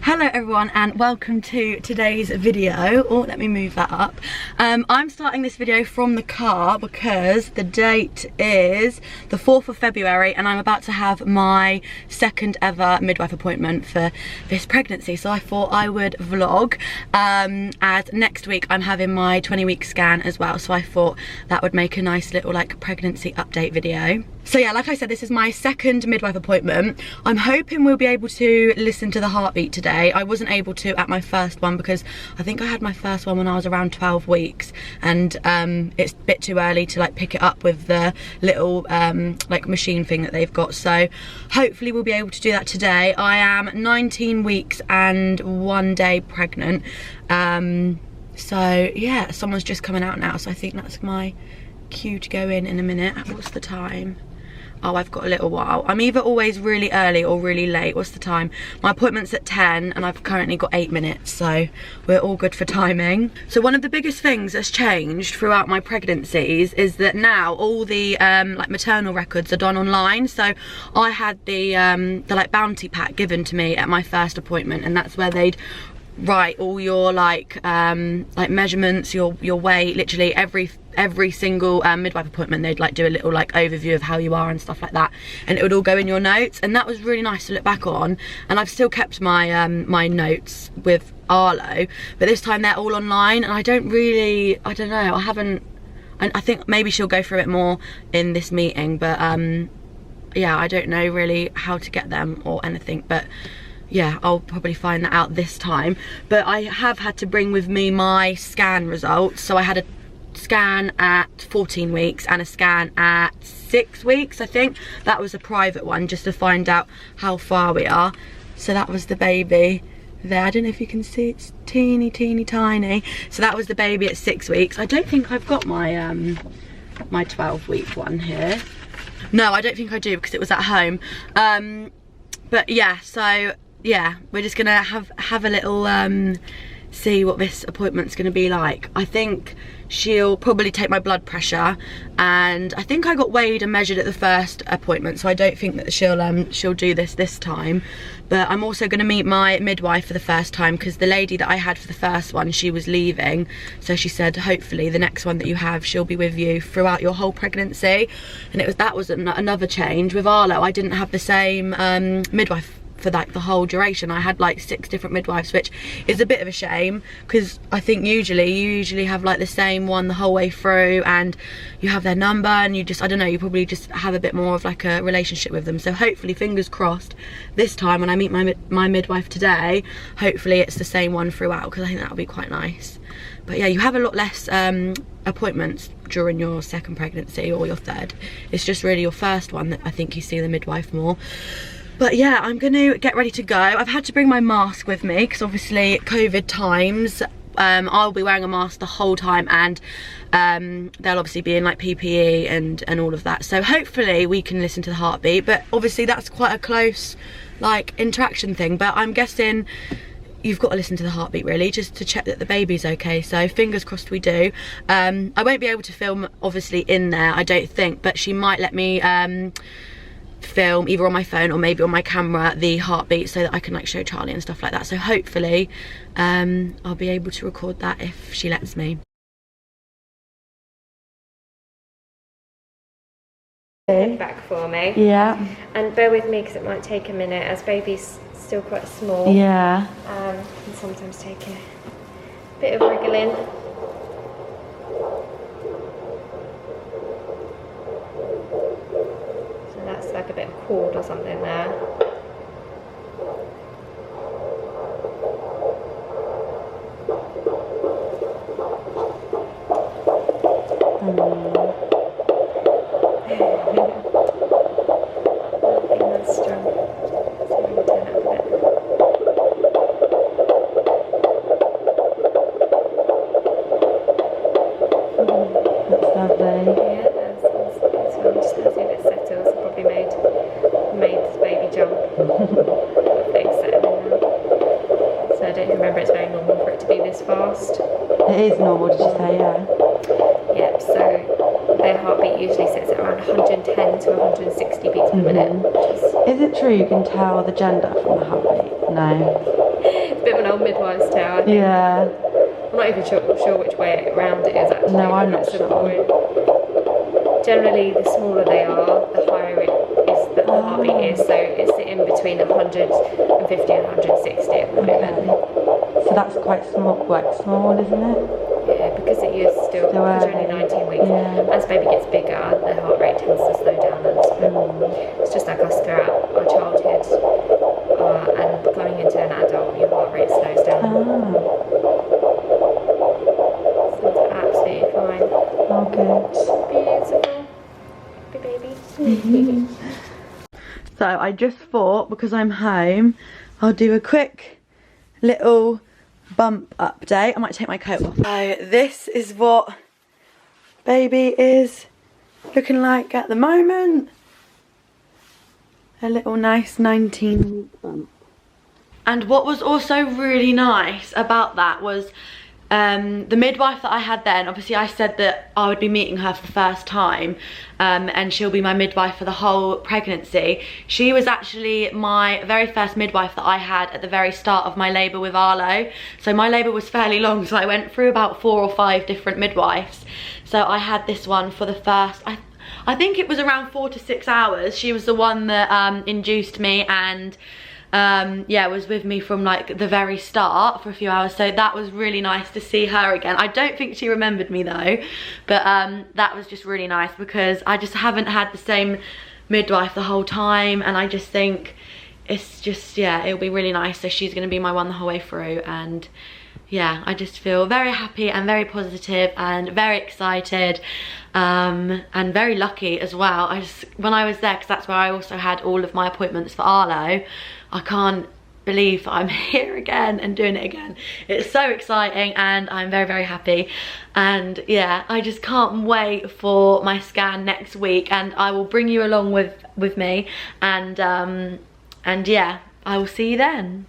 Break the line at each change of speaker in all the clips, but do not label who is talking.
Hello everyone and welcome to today's video. Oh, let me move that up. I'm starting this video from the car because the date is the 4th of February and I'm about to have my second ever midwife appointment for this pregnancy. So I thought I would vlog as next week I'm having my 20-week scan as well. So I thought that would make a nice little like pregnancy update video. So yeah, like I said, this is my second midwife appointment. I'm hoping we'll be able to listen to the heartbeat today. I wasn't able to at my first one because I think I had my first one when I was around 12 weeks and it's a bit too early to like pick it up with the little like machine thing that they've got. So hopefully we'll be able to do that today. I am 19 weeks and 1 day pregnant. So yeah, someone's just coming out now, so I think that's my cue to go in a minute. What's the time? Oh, I've got a little while. I'm either always really early or really late. What's the time? My appointment's at 10 and I've currently got 8 minutes, so we're all good for timing. So one of the biggest things that's changed throughout my pregnancies is that now all the like maternal records are done online. So I had the like bounty pack given to me at my first appointment, and that's where they'd write all your like measurements, your weight, literally every single midwife appointment. They'd like do a little like overview of how you are and stuff like that, and it would all go in your notes, and that was really nice to look back on. And I've still kept my my notes with Arlo, but this time they're all online, and I don't know, I think maybe she'll go through it more in this meeting, but yeah, I don't know really how to get them or anything, but yeah, I'll probably find that out this time. But I have had to bring with me my scan results. So I had a scan at 14 weeks and a scan at 6 weeks, I think. That was a private one, just to find out how far we are. So that was the baby there. I don't know if you can see, it's teeny tiny. So that was the baby at 6 weeks. I don't think I've got my my 12-week one here. No, I don't think I do because it was at home. But yeah, so yeah, we're just gonna have a little see what this appointment's gonna be like. I think she'll probably take my blood pressure, and I think I got weighed and measured at the first appointment, so I don't think that she'll do this time. But I'm also gonna meet my midwife for the first time because the lady that I had for the first one, she was leaving, so she said hopefully the next one that you have, she'll be with you throughout your whole pregnancy. And that was another change with Arlo. I didn't have the same midwife for like the whole duration. I had like 6 different midwives, which is a bit of a shame because I think you usually have like the same one the whole way through, and you have their number, and you just, I don't know, you probably just have a bit more of like a relationship with them. So hopefully, fingers crossed, this time when I meet my midwife today, hopefully it's the same one throughout, because I think that'll be quite nice. But yeah, you have a lot less appointments during your second pregnancy or your third. It's just really your first one that I think you see the midwife more. But yeah, I'm gonna get ready to go. I've had to bring my mask with me because obviously COVID times, I'll be wearing a mask the whole time, and they'll obviously be in like PPE and all of that. So hopefully we can listen to the heartbeat, but obviously that's quite a close like interaction thing. But I'm guessing you've got to listen to the heartbeat really, just to check that the baby's okay. So fingers crossed we do. I won't be able to film obviously in there, I don't think, but she might let me film either on my phone or maybe on my camera the heartbeat so that I can like show Charlie and stuff like that. So hopefully I'll be able to record that if she lets me.
Back for me.
Yeah.
And bear with me because it might take a minute as baby's still quite small.
Yeah.
Can sometimes take a bit of wriggling. That's like a bit of cord or something there. That's strong. So I'm going to turn it up a bit.
That's lovely.
Yeah, that's fine. Just going to see if it settles. It probably made this baby jump. Things settling now. So I don't remember, it's very normal for it to be this fast.
It is normal, did you say? Yeah.
Yep, so their heartbeat usually sits at around 110 to 160 beats per minute.
Is it true you can tell the gender from the heartbeat? No.
old midwife's tale, I think.
Yeah.
I'm not even sure which way around it is actually.
No, I'm not sure.
Generally, the smaller they are, the higher it is that the heartbeat is. So it's in between 150 and 160 at the moment.
So that's quite small, isn't it?
Yeah, because it is still because you're only 19 weeks. Yeah. As baby gets bigger, the heart rate tends to slow down a little bit. It's just like us throughout our childhood and going into an adult, your heart rate slows down. So it's absolutely fine.
Oh,
Beautiful. Baby.
So I just thought, because I'm home, I'll do a quick little bump update. I might take my coat off. So this is what baby is looking like at the moment. A little nice 19-week bump. And what was also really nice about that was the midwife that I had then, obviously I said that I would be meeting her for the first time and she'll be my midwife for the whole pregnancy. She was actually my very first midwife that I had at the very start of my labour with Arlo. So my labour was fairly long, so I went through about 4 or 5 different midwives. So I had this one for the first, I think it was around 4 to 6 hours. She was the one that induced me and yeah, was with me from like the very start for a few hours, so that was really nice to see her again. I don't think she remembered me though, but that was just really nice because I just haven't had the same midwife the whole time, and I just think it's just, yeah, it'll be really nice. So she's going to be my one the whole way through, and yeah, I just feel very happy and very positive and very excited and very lucky as well. When I was there, because that's where I also had all of my appointments for Arlo, I can't believe that I'm here again and doing it again. It's so exciting and I'm very, very happy. And yeah, I just can't wait for my scan next week, and I will bring you along with me, and yeah, I will see you then.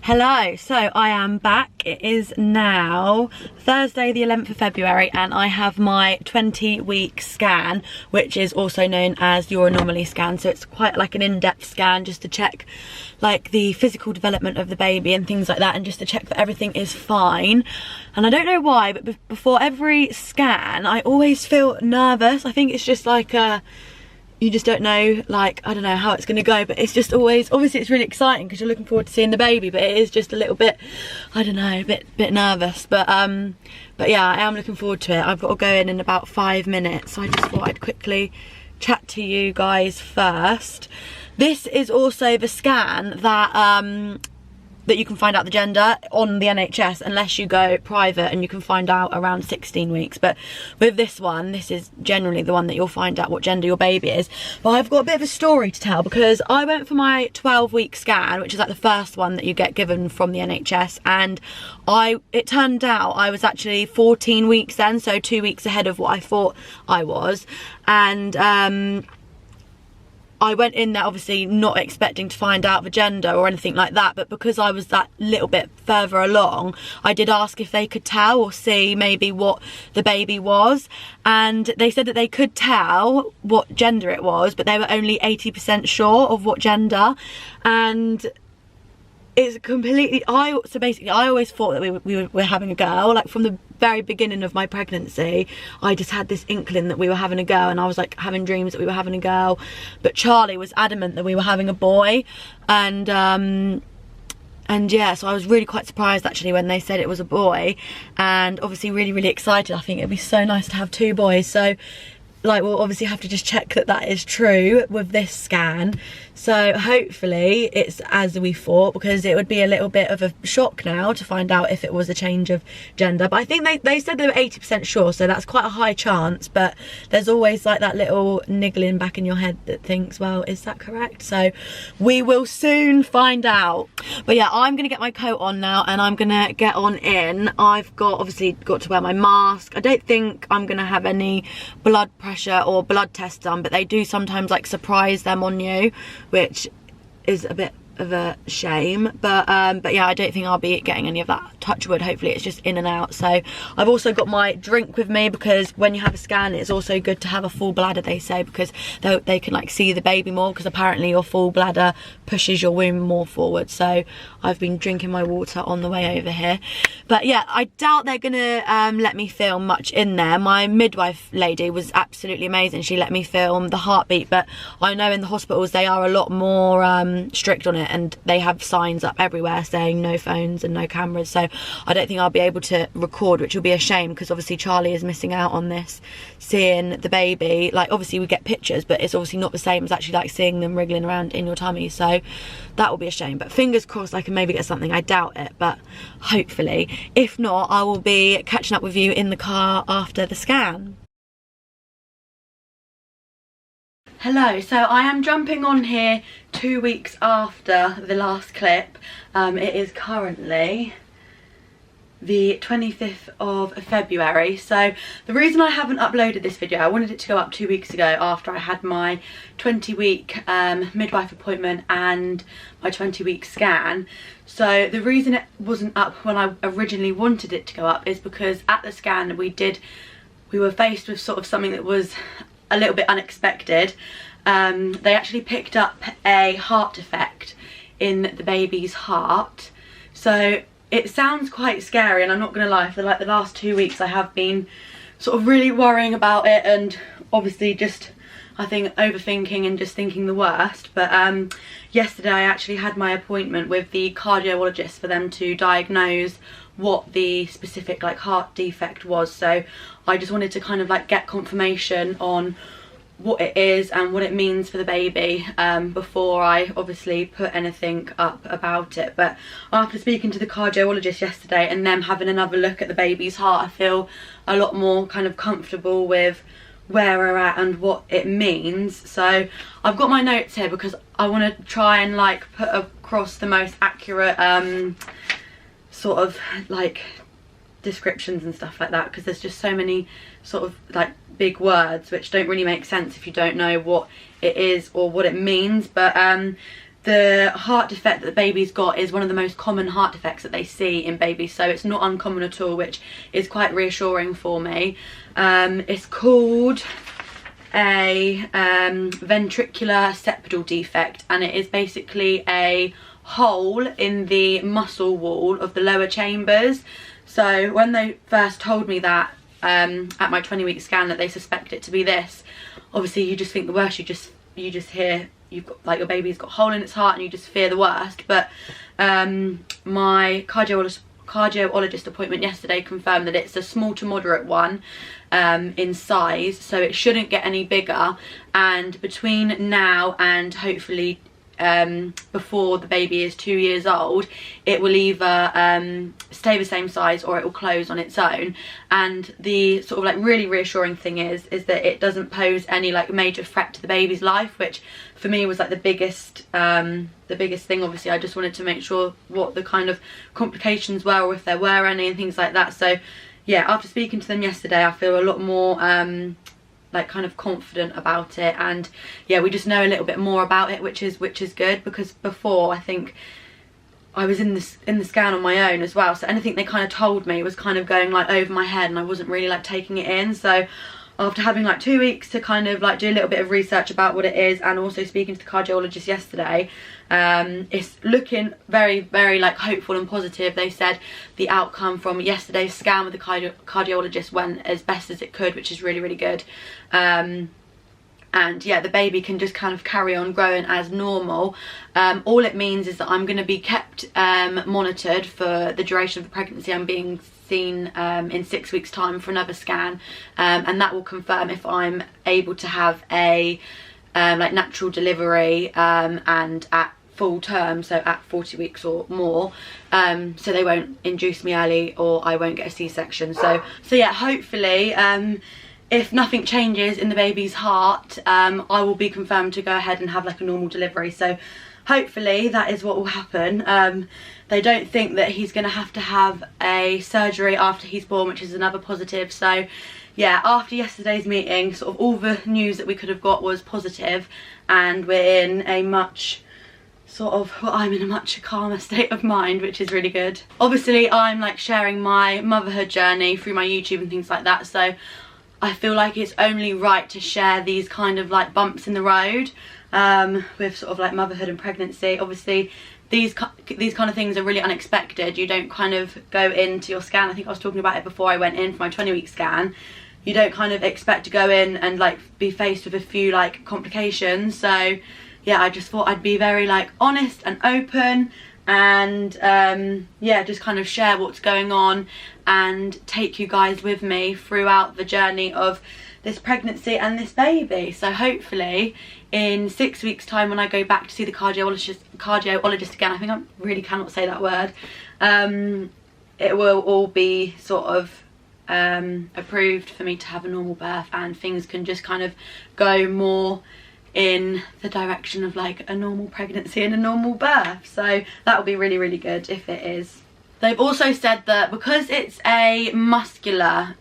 Hello, so I am back. It is now Thursday the 11th of February and I have my 20-week scan, which is also known as your anomaly scan. So it's quite like an in-depth scan just to check like the physical development of the baby and things like that, and just to check that everything is fine. And I don't know why, but before every scan I always feel nervous. I think it's just like you just don't know, like, I don't know how it's going to go, but it's just always, obviously it's really exciting because you're looking forward to seeing the baby, but it is just a little bit, I don't know, a bit nervous, but yeah, I am looking forward to it. I've got to go in about 5 minutes, so I just thought I'd quickly chat to you guys first. This is also the scan that you can find out the gender on the NHS, unless you go private and you can find out around 16 weeks. But with this one, this is generally the one that you'll find out what gender your baby is. But I've got a bit of a story to tell, because I went for my 12-week scan, which is like the first one that you get given from the NHS, and it turned out I was actually 14 weeks then, so 2 weeks ahead of what I thought I was. And I went in there obviously not expecting to find out the gender or anything like that, but because I was that little bit further along, I did ask if they could tell or see maybe what the baby was, and they said that they could tell what gender it was, but they were only 80% sure of what gender. And it's completely, so basically I always thought that we were having a girl. Like from the very beginning of my pregnancy, I just had this inkling that we were having a girl, and I was like having dreams that we were having a girl. But Charlie was adamant that we were having a boy, and yeah, so I was really quite surprised actually when they said it was a boy, and obviously really, really excited. I think it'd be so nice to have 2 boys. So like, we'll obviously have to just check that that is true with this scan. So hopefully it's as we thought, because it would be a little bit of a shock now to find out if it was a change of gender. But I think they said they were 80% sure, so that's quite a high chance. But there's always like that little niggling back in your head that thinks, well, is that correct? So we will soon find out. But yeah, I'm gonna get my coat on now and I'm gonna get on in. I've obviously got to wear my mask. I don't think I'm gonna have any blood pressure or blood test done, but they do sometimes like surprise them on you, which is a bit of a shame, but yeah, I don't think I'll be getting any of that, touch wood. Hopefully it's just in and out. So I've also got my drink with me, because when you have a scan it's also good to have a full bladder, they say, because they can like see the baby more, because apparently your full bladder pushes your womb more forward. So I've been drinking my water on the way over here. But yeah, I doubt they're gonna let me film much in there. My midwife lady was absolutely amazing. She let me film the heartbeat, but I know in the hospitals they are a lot more strict on it, and they have signs up everywhere saying no phones and no cameras. So I don't think I'll be able to record, which will be a shame, because obviously Charlie is missing out on this, seeing the baby. Like, obviously we get pictures, but it's obviously not the same as actually like seeing them wriggling around in your tummy. So that will be a shame, but fingers crossed I can maybe get something. I doubt it, but hopefully. If not, I will be catching up with you in the car after the scan. Hello, so I am jumping on here 2 weeks after the last clip. It is currently the 25th of February. So the reason I haven't uploaded this video, I wanted it to go up 2 weeks ago after I had my 20-week midwife appointment and my 20-week scan. So the reason it wasn't up when I originally wanted it to go up is because at the scan we were faced with sort of something that was a little bit unexpected. They actually picked up a heart defect in the baby's heart. So it sounds quite scary, and I'm not gonna lie, for like the last 2 weeks I have been sort of really worrying about it, and obviously just, I think, overthinking and just thinking the worst. But yesterday I actually had my appointment with the cardiologist for them to diagnose what the specific like heart defect was. So I just wanted to kind of like get confirmation on what it is and what it means for the baby before I obviously put anything up about it. But after speaking to the cardiologist yesterday and them having another look at the baby's heart, I feel a lot more kind of comfortable with where we're at and what it means. So I've got my notes here because I want to try and like put across the most accurate sort of like descriptions and stuff like that, because there's just so many sort of like big words which don't really make sense if you don't know what it is or what it means. But the heart defect that the baby's got is one of the most common heart defects that they see in babies, so it's not uncommon at all, which is quite reassuring for me. It's called a ventricular septal defect, and it is basically a hole in the muscle wall of the lower chambers. So when they first told me that at my 20-week scan that they suspect it to be this, obviously you just think the worst. You just hear you've got like your baby's got a hole in its heart and you just fear the worst. But my cardiologist appointment yesterday confirmed that it's a small to moderate one in size, so it shouldn't get any bigger, and between now and hopefully before the baby is 2 years old, it will either stay the same size or it will close on its own. And the sort of like really reassuring thing is that it doesn't pose any like major threat to the baby's life, which for me was like the biggest thing. Obviously I just wanted to make sure what the kind of complications were, or if there were any, and things like that. So yeah, after speaking to them yesterday I feel a lot more like kind of confident about it, and yeah, we just know a little bit more about it, which is good, because before I think I was in the scan on my own as well, so anything they kind of told me was kind of going like over my head and I wasn't really like taking it in. So after having like 2 weeks to kind of like do a little bit of research about what it is, and also speaking to the cardiologist yesterday, it's looking very, very like hopeful and positive. They said the outcome from yesterday's scan with the cardiologist went as best as it could, which is really, really good. And yeah, the baby can just kind of carry on growing as normal. All it means is that I'm going to be kept monitored for the duration of the pregnancy. I'm being seen in 6 weeks time for another scan, and that will confirm if I'm able to have a like natural delivery and at full term, so at 40 weeks or more, so they won't induce me early or I won't get a C-section. So yeah, hopefully if nothing changes in the baby's heart, I will be confirmed to go ahead and have like a normal delivery. So hopefully that is what will happen. They don't think that he's going to have a surgery after he's born, which is another positive. So yeah, after yesterday's meeting, sort of all the news that we could have got was positive, and we're in a much I'm in a much calmer state of mind, which is really good. Obviously I'm like sharing my motherhood journey through my YouTube and things like that, so I feel like it's only right to share these kind of like bumps in the road with sort of like motherhood and pregnancy. Obviously these kind of things are really unexpected. You don't kind of go into your scan, I think I was talking about it before I went in for my 20-week scan, you don't kind of expect to go in and like be faced with a few like complications. So yeah, I just thought I'd be very like honest and open and yeah, just kind of share what's going on and take you guys with me throughout the journey of this pregnancy and this baby. So hopefully in 6 weeks time, when I go back to see the cardiologist again, I think I really cannot say that word, it will all be sort of approved for me to have a normal birth, and things can just kind of go more in the direction of like a normal pregnancy and a normal birth. So that will be really, really good if it is. They've also said that because it's a muscular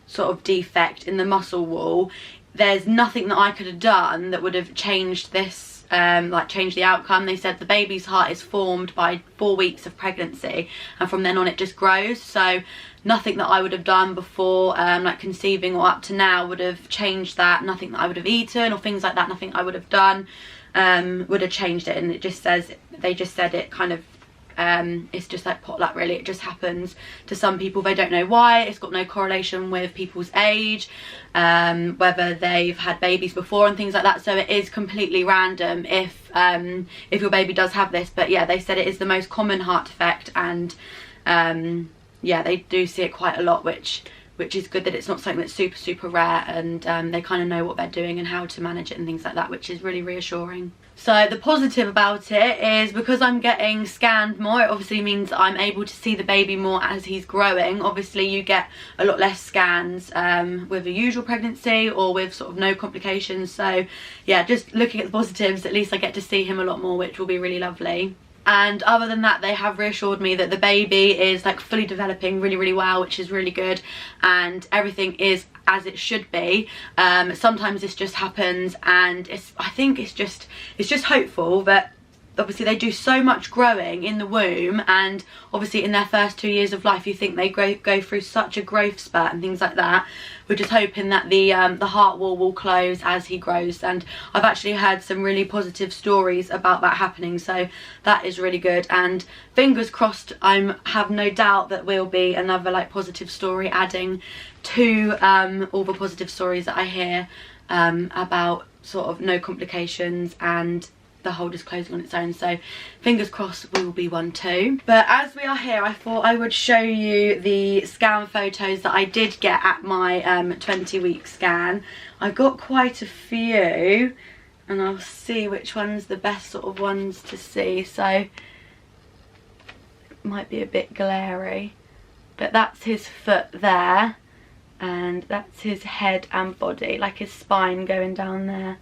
sort of defect in the muscle wall, there's nothing that I could have done that would have changed this, like changed the outcome. They said the baby's heart is formed by 4 weeks of pregnancy, and from then on it just grows. So nothing that I would have done before, like conceiving or up to now, would have changed that. Nothing that I would have eaten or things like that, nothing I would have done would have changed it. And it just says, they just said it kind of, it's just like potluck really. It just happens to some people. They don't know why. It's got no correlation with people's age, whether they've had babies before and things like that. So it is completely random if your baby does have this. But yeah, they said it is the most common heart defect, and yeah, they do see it quite a lot, which is good, that it's not something that's super rare, and they kind of know what they're doing and how to manage it and things like that, which is really reassuring. So the positive about it is, because I'm getting scanned more, it obviously means that I'm able to see the baby more as he's growing. Obviously you get a lot less scans with a usual pregnancy or with sort of no complications. So yeah, just looking at the positives, at least I get to see him a lot more, which will be really lovely. And other than that, they have reassured me that the baby is like fully developing really well, which is really good, and everything is as it should be. Sometimes this just happens, and I think it's just hopeful that obviously they do so much growing in the womb, and obviously in their first 2 years of life you think they go through such a growth spurt and things like that. We're just hoping that the heart wall will close as he grows, and I've actually heard some really positive stories about that happening, so that is really good. And fingers crossed, I have no doubt that will be another like positive story adding to all the positive stories that I hear about sort of no complications and the hole just closing on its own. So fingers crossed we will be one too. But as we are here, I thought I would show you the scan photos that I did get at my 20-week scan. I got quite a few, and I'll see which one's the best sort of ones to see. So it might be a bit glary, but that's his foot there, and that's his head and body, like his spine going down there.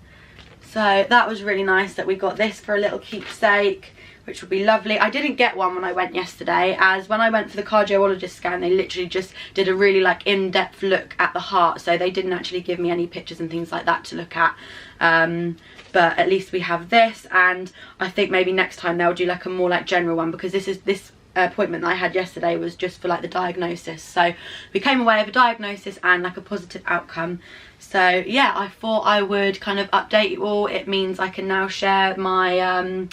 So that was really nice that we got this for a little keepsake, which would be lovely. I didn't get one when I went yesterday, as when I went for the cardiologist scan, they literally just did a really like in-depth look at the heart, so they didn't actually give me any pictures and things like that to look at. But at least we have this, and I think maybe next time they'll do like a more like general one, because this appointment that I had yesterday was just for like the diagnosis. So we came away with a diagnosis and like a positive outcome. So yeah, I thought I would kind of update you all. It means I can now share my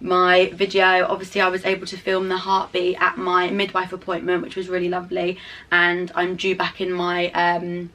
my video. Obviously I was able to film the heartbeat at my midwife appointment, which was really lovely, and I'm due back in my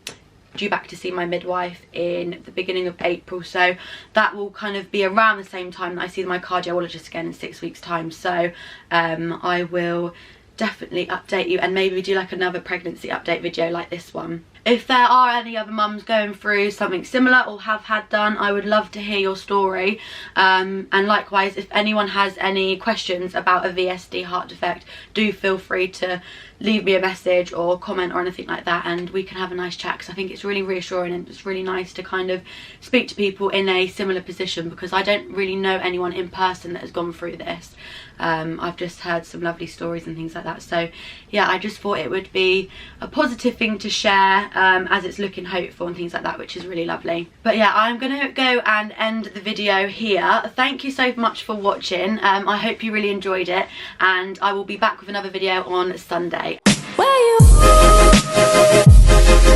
due back to see my midwife in the beginning of April, so that will kind of be around the same time that I see my cardiologist again in 6 weeks time. So I will definitely update you, and maybe do like another pregnancy update video like this one. If there are any other mums going through something similar or have had done, I would love to hear your story. And likewise, if anyone has any questions about a VSD heart defect, do feel free to leave me a message or comment or anything like that, and we can have a nice chat, because I think it's really reassuring and it's really nice to kind of speak to people in a similar position, because I don't really know anyone in person that has gone through this. I've just heard some lovely stories and things like that. So yeah, I just thought it would be a positive thing to share, as it's looking hopeful and things like that, which is really lovely. But yeah, I'm gonna go and end the video here. Thank you so much for watching. I hope you really enjoyed it, and I will be back with another video on Sunday. Where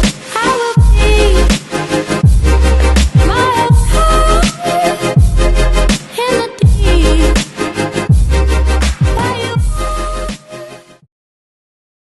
you